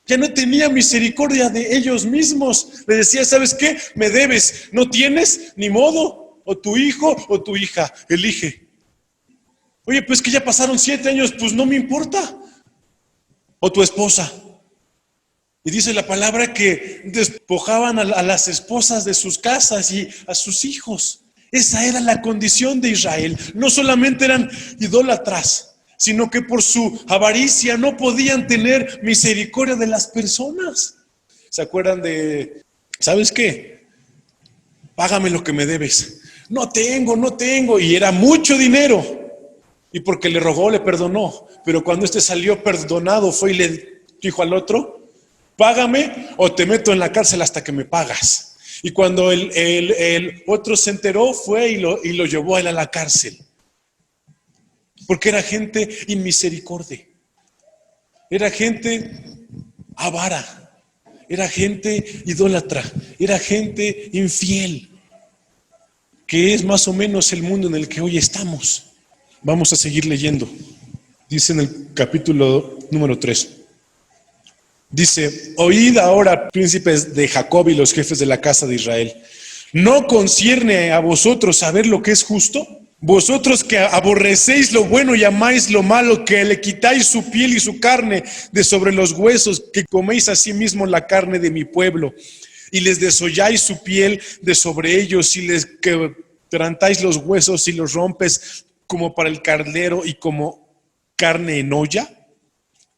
Ya no tenía misericordia de ellos mismos. Le decía: ¿sabes qué? Me debes, no tienes, ni modo. O tu hijo o tu hija, elige. Oye, pues que ya pasaron 7 años, pues no me importa. O tu esposa. Y dice la palabra que despojaban a las esposas de sus casas y a sus hijos. Esa era la condición de Israel. No solamente eran idólatras, sino que por su avaricia no podían tener misericordia de las personas. ¿Se acuerdan de, ¿sabes qué? Págame lo que me debes. No tengo. Y era mucho dinero. Y porque le rogó, le perdonó. Pero cuando este salió perdonado, fue y le dijo al otro: págame o te meto en la cárcel hasta que me pagas. Y cuando el otro se enteró, fue y lo llevó a él a la cárcel. Porque era gente inmisericordia, era gente avara, era gente idólatra, era gente infiel, que es más o menos el mundo en el que hoy estamos. Vamos a seguir leyendo. Dice en el capítulo número 3. Dice: oíd ahora, príncipes de Jacob y los jefes de la casa de Israel, ¿no concierne a vosotros saber lo que es justo? Vosotros que aborrecéis lo bueno y amáis lo malo, que le quitáis su piel y su carne de sobre los huesos, que coméis asimismo la carne de mi pueblo, y les desolláis su piel de sobre ellos, y les quebrantáis los huesos y los rompes como para el carnero y como carne en olla.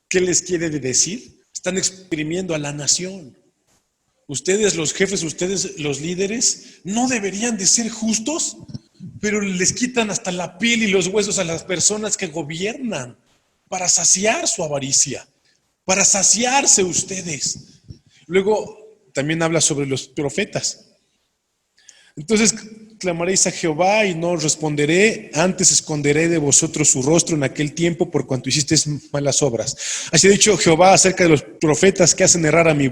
¿Qué les quiere decir? Están exprimiendo a la nación. Ustedes los jefes, ustedes los líderes, no deberían de ser justos, pero les quitan hasta la piel y los huesos a las personas que gobiernan para saciar su avaricia, para saciarse ustedes. Luego también habla sobre los profetas. Entonces clamaréis a Jehová y no os responderé, antes esconderé de vosotros su rostro en aquel tiempo por cuanto hicisteis malas obras. Así ha dicho Jehová acerca de los profetas que hacen errar a mi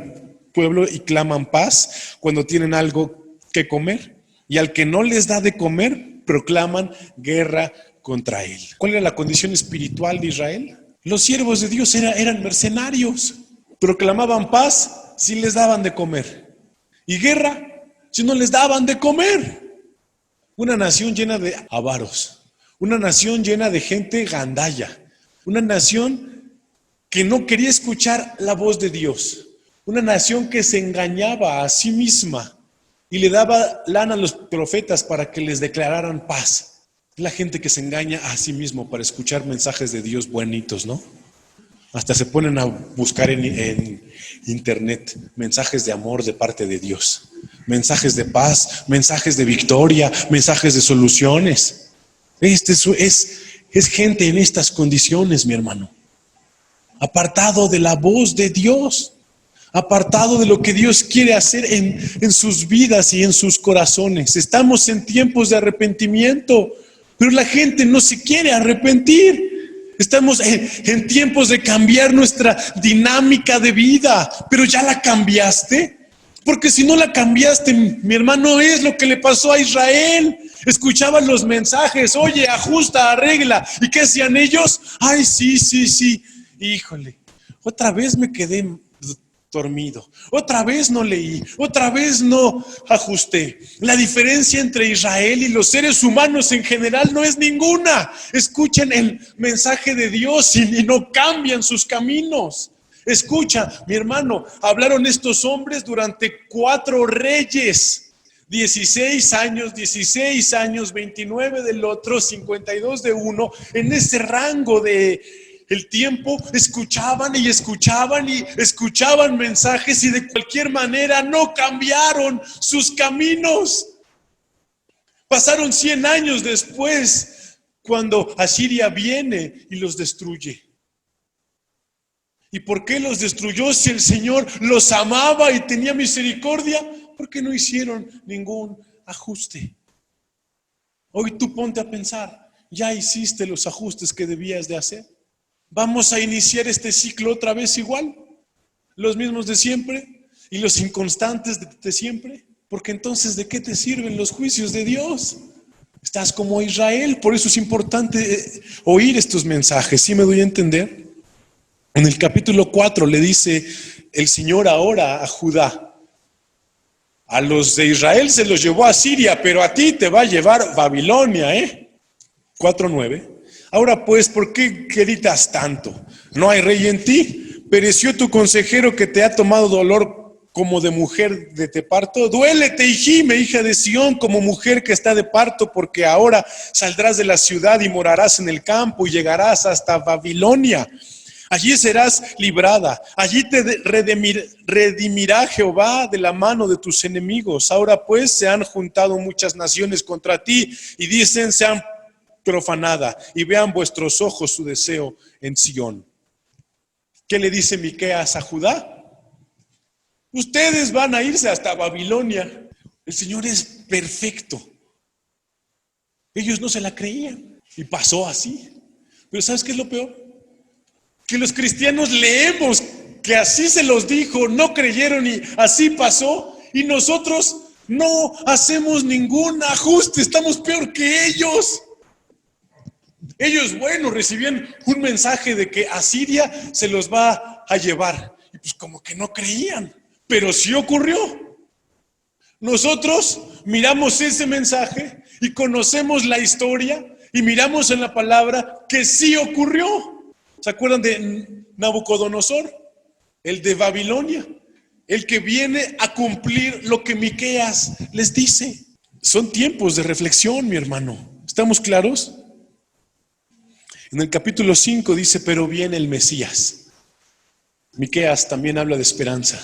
pueblo y claman paz cuando tienen algo que comer, y al que no les da de comer proclaman guerra contra él. ¿Cuál era la condición espiritual de Israel? Los siervos de Dios eran mercenarios, proclamaban paz si les daban de comer, y guerra si no les daban de comer. Una nación llena de avaros, una nación llena de gente gandalla, una nación que no quería escuchar la voz de Dios, una nación que se engañaba a sí misma y le daba lana a los profetas para que les declararan paz. La gente que se engaña a sí mismo para escuchar mensajes de Dios bonitos, ¿no? Hasta se ponen a buscar en internet mensajes de amor de parte de Dios, mensajes de paz, mensajes de victoria, mensajes de soluciones. Es gente en estas condiciones, mi hermano, apartado de la voz de Dios, apartado de lo que Dios quiere hacer en sus vidas y en sus corazones. Estamos en tiempos de arrepentimiento, pero la gente no se quiere arrepentir. Estamos en tiempos de cambiar nuestra dinámica de vida, pero ¿ya la cambiaste? Porque si no la cambiaste, mi hermano, es lo que le pasó a Israel. Escuchaban los mensajes, oye, ajusta, arregla. ¿Y qué hacían ellos? Ay, sí. Híjole, otra vez me quedé dormido, otra vez no leí, otra vez no ajusté. La diferencia entre Israel y los seres humanos en general no es ninguna. Escuchen el mensaje de Dios y no cambian sus caminos. Escucha, mi hermano, hablaron estos hombres durante 4 reyes, 16 años, 29 del otro, 52 de uno, en ese rango de el tiempo, escuchaban mensajes y de cualquier manera no cambiaron sus caminos. Pasaron 100 años después, cuando Asiria viene y los destruye. ¿Y por qué los destruyó si el Señor los amaba y tenía misericordia? Porque no hicieron ningún ajuste. Hoy tú ponte a pensar, ¿ya hiciste los ajustes que debías de hacer? ¿Vamos a iniciar este ciclo otra vez igual? ¿Los mismos de siempre? ¿Y los inconstantes de siempre? Porque entonces, ¿de qué te sirven los juicios de Dios? Estás como Israel, por eso es importante oír estos mensajes. ¿Sí me doy a entender? En el capítulo 4 le dice el Señor ahora a Judá: a los de Israel se los llevó a Siria, pero a ti te va a llevar Babilonia, 4:9. Ahora pues, ¿por qué gritas tanto? ¿No hay rey en ti? ¿Pereció tu consejero que te ha tomado dolor como de mujer de parto? Duélete y gime, hija de Sión, como mujer que está de parto, porque ahora saldrás de la ciudad y morarás en el campo y llegarás hasta Babilonia. Allí serás librada, allí te redimirá Jehová de la mano de tus enemigos. Ahora pues se han juntado muchas naciones contra ti y dicen: sean profanada y vean vuestros ojos su deseo en Sión. ¿Qué le dice Miqueas a Judá? Ustedes van a irse hasta Babilonia. El Señor es perfecto. Ellos no se la creían y pasó así. Pero ¿sabes qué es lo peor? Que los cristianos leemos que así se los dijo, no creyeron y así pasó, y nosotros no hacemos ningún ajuste, estamos peor que ellos. Ellos, bueno, recibían un mensaje de que Asiria se los va a llevar, y pues como que no creían, pero sí ocurrió. Nosotros miramos ese mensaje y conocemos la historia y miramos en la palabra que sí ocurrió. ¿Se acuerdan de Nabucodonosor? El de Babilonia. el que viene a cumplir lo que Miqueas les dice. Son tiempos de reflexión, mi hermano. ¿Estamos claros? En el capítulo 5 dice, pero viene el Mesías. Miqueas también habla de esperanza.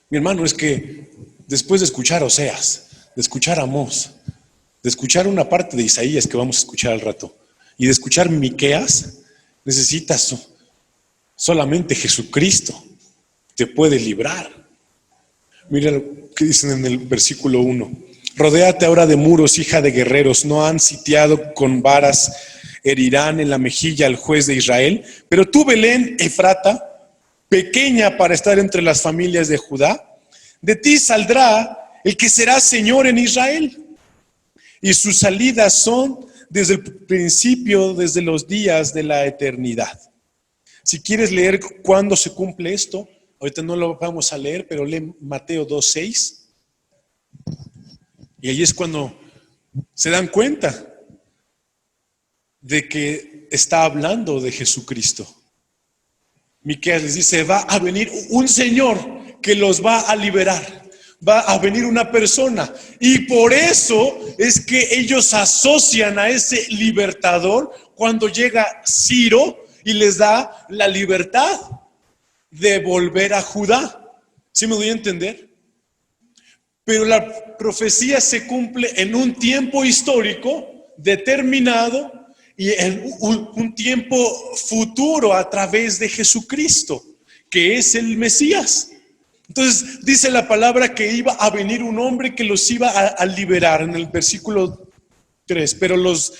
Mi hermano, es que después de escuchar Oseas, de escuchar Amós, de escuchar una parte de Isaías que vamos a escuchar al rato, y de escuchar Miqueas, necesitas solamente Jesucristo te puede librar. Mira lo que dicen en el versículo 1. Rodéate ahora de muros, hija de guerreros, no han sitiado con varas, herirán en la mejilla al juez de Israel. Pero tú, Belén, Efrata, pequeña para estar entre las familias de Judá, de ti saldrá el que será Señor en Israel. Y sus salidas son desde el principio, desde los días de la eternidad. Si quieres leer cuándo se cumple esto, ahorita no lo vamos a leer, pero lee Mateo 2:6. Y ahí es cuando se dan cuenta de que está hablando de Jesucristo. Miqueas les dice, va a venir un Señor que los va a liberar. Va a venir una persona. Y por eso es que ellos asocian a ese libertador cuando llega Ciro y les da la libertad de volver a Judá. ¿Sí me doy a entender? Pero la profecía se cumple en un tiempo histórico determinado y en un tiempo futuro a través de Jesucristo, que es el Mesías. Entonces dice la palabra que iba a venir un hombre que los iba a liberar en el versículo 3, pero los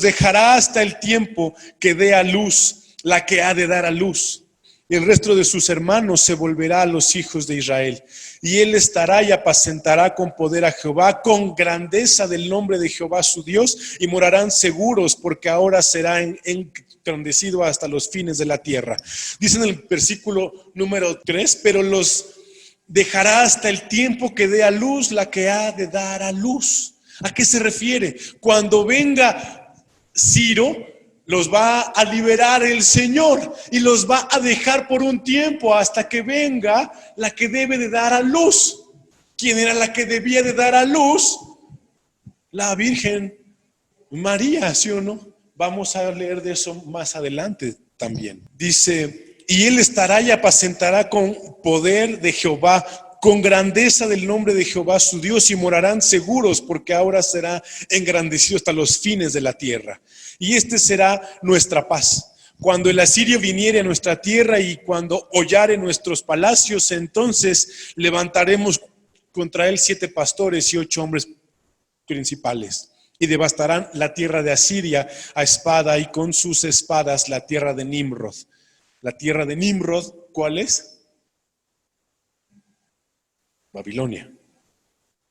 dejará hasta el tiempo que dé a luz la que ha de dar a luz. Y el resto de sus hermanos se volverá a los hijos de Israel. Y él estará y apacentará con poder a Jehová, con grandeza del nombre de Jehová su Dios, y morarán seguros, porque ahora será engrandecido hasta los fines de la tierra. Dice en el versículo número 3, pero los dejará hasta el tiempo que dé a luz la que ha de dar a luz. ¿A qué se refiere? Cuando venga Ciro, los va a liberar el Señor y los va a dejar por un tiempo hasta que venga la que debe de dar a luz. ¿Quién era la que debía de dar a luz? La Virgen María, ¿sí o no? Vamos a leer de eso más adelante también. Dice, y él estará y apacentará con poder de Jehová, con grandeza del nombre de Jehová su Dios, y morarán seguros, porque ahora será engrandecido hasta los fines de la tierra. Y este será nuestra paz. Cuando el asirio viniere a nuestra tierra y cuando hollare nuestros palacios, entonces levantaremos contra él 7 pastores y 8 hombres principales. Y devastarán la tierra de Asiria a espada, y con sus espadas la tierra de Nimrod. La tierra de Nimrod, ¿cuál es? Babilonia.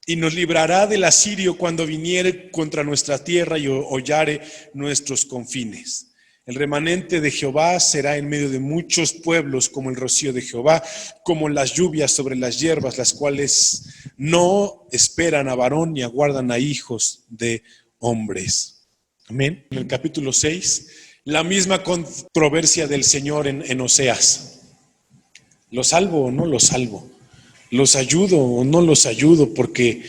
Y nos librará del asirio cuando viniere contra nuestra tierra y hollare nuestros confines. El remanente de Jehová será en medio de muchos pueblos, como el rocío de Jehová, como las lluvias sobre las hierbas, las cuales no esperan a varón ni aguardan a hijos de hombres. Amén. En el capítulo 6, la misma controversia del Señor en Oseas. ¿Lo salvo o no lo salvo? ¿Los ayudo o no los ayudo porque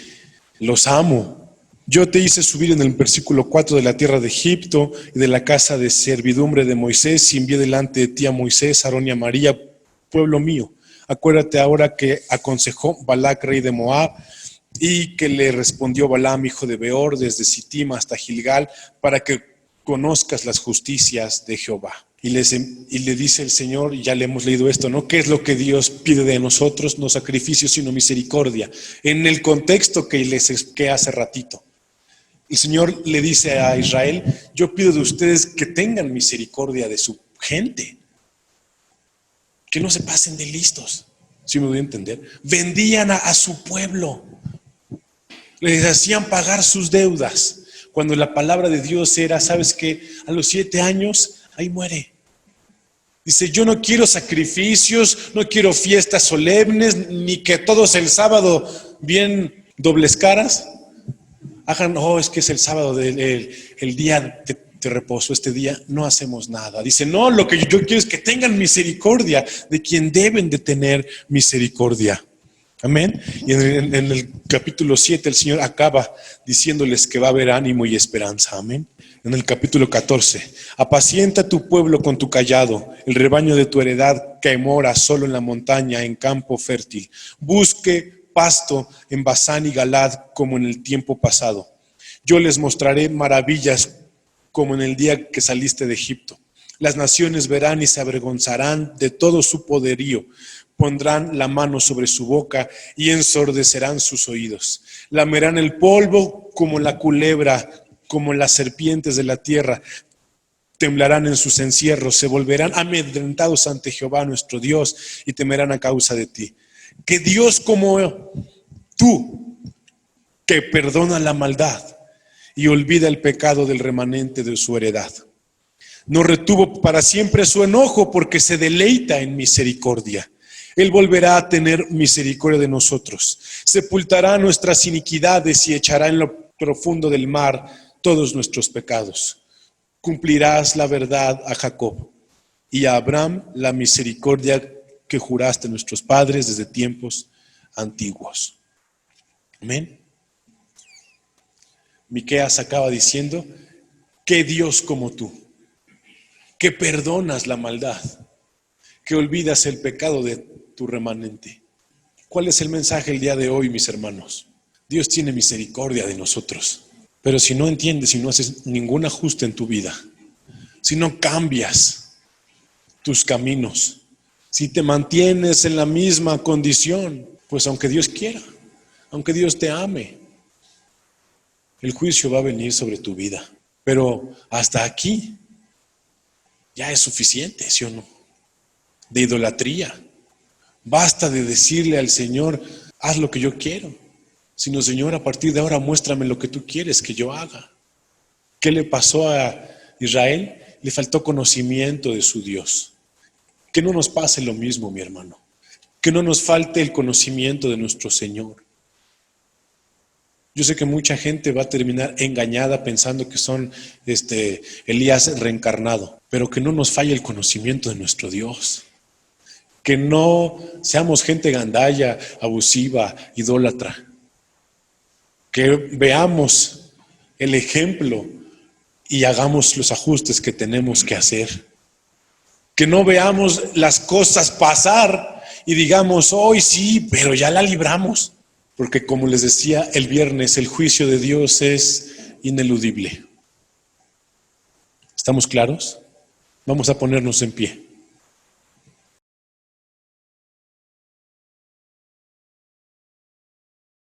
los amo? Yo te hice subir en el versículo 4 de la tierra de Egipto y de la casa de servidumbre de Moisés, y envié delante de ti a Moisés, Aarón y a María, pueblo mío. Acuérdate ahora que aconsejó Balac, rey de Moab, y que le respondió Balaam, hijo de Beor, desde Sittim hasta Gilgal, para que conozcas las justicias de Jehová. Y le dice el Señor, y ya le hemos leído esto, ¿no? ¿Qué es lo que Dios pide de nosotros? No sacrificio, sino misericordia. En el contexto que les expliqué hace ratito. El Señor le dice a Israel, yo pido de ustedes que tengan misericordia de su gente. Que no se pasen de listos. ¿Sí me voy a entender? Vendían a su pueblo. Les hacían pagar sus deudas. Cuando la palabra de Dios era, ¿sabes qué? A los 7 años, ahí muere. Dice, yo no quiero sacrificios, no quiero fiestas solemnes, ni que todos el sábado bien dobles caras hagan, es que es el sábado, el día te reposo este día, no hacemos nada. Dice, no, lo que yo quiero es que tengan misericordia de quien deben de tener misericordia. Amén. Y en el capítulo 7 el Señor acaba diciéndoles que va a haber ánimo y esperanza. Amén. En el capítulo 14, apacienta tu pueblo con tu cayado, el rebaño de tu heredad que mora solo en la montaña, en campo fértil. Busque pasto en Basán y Galad como en el tiempo pasado. Yo les mostraré maravillas como en el día que saliste de Egipto. Las naciones verán y se avergonzarán de todo su poderío. Pondrán la mano sobre su boca y ensordecerán sus oídos. Lamerán el polvo como la culebra, como las serpientes de la tierra. Temblarán en sus encierros, se volverán amedrentados ante Jehová nuestro Dios y temerán a causa de ti. Que Dios como tú, que perdona la maldad y olvida el pecado del remanente de su heredad. No retuvo para siempre su enojo porque se deleita en misericordia. Él volverá a tener misericordia de nosotros. Sepultará nuestras iniquidades y echará en lo profundo del mar todos nuestros pecados. Cumplirás la verdad a Jacob y a Abraham la misericordia que juraste a nuestros padres desde tiempos antiguos. Amén. Miqueas acaba diciendo, que Dios como tú, que perdonas la maldad, que olvidas el pecado de tu remanente. ¿Cuál es el mensaje el día de hoy, mis hermanos? Dios tiene misericordia de nosotros, pero si no entiendes, si no haces ningún ajuste en tu vida, si no cambias tus caminos, si te mantienes en la misma condición, pues aunque Dios quiera, aunque Dios te ame, el juicio va a venir sobre tu vida. Pero hasta aquí ya es suficiente, ¿sí o no? De idolatría. Basta de decirle al Señor, haz lo que yo quiero. Sino, Señor, a partir de ahora muéstrame lo que tú quieres que yo haga. ¿Qué le pasó a Israel? Le faltó conocimiento de su Dios. Que no nos pase lo mismo, mi hermano. Que no nos falte el conocimiento de nuestro Señor. Yo sé que mucha gente va a terminar engañada pensando que son Elías reencarnado, pero que no nos falle el conocimiento de nuestro Dios. Que no seamos gente gandalla, abusiva, idólatra. Que veamos el ejemplo y hagamos los ajustes que tenemos que hacer. Que no veamos las cosas pasar y digamos, hoy sí, pero ya la libramos. Porque como les decía el viernes, el juicio de Dios es ineludible. ¿Estamos claros? Vamos a ponernos en pie.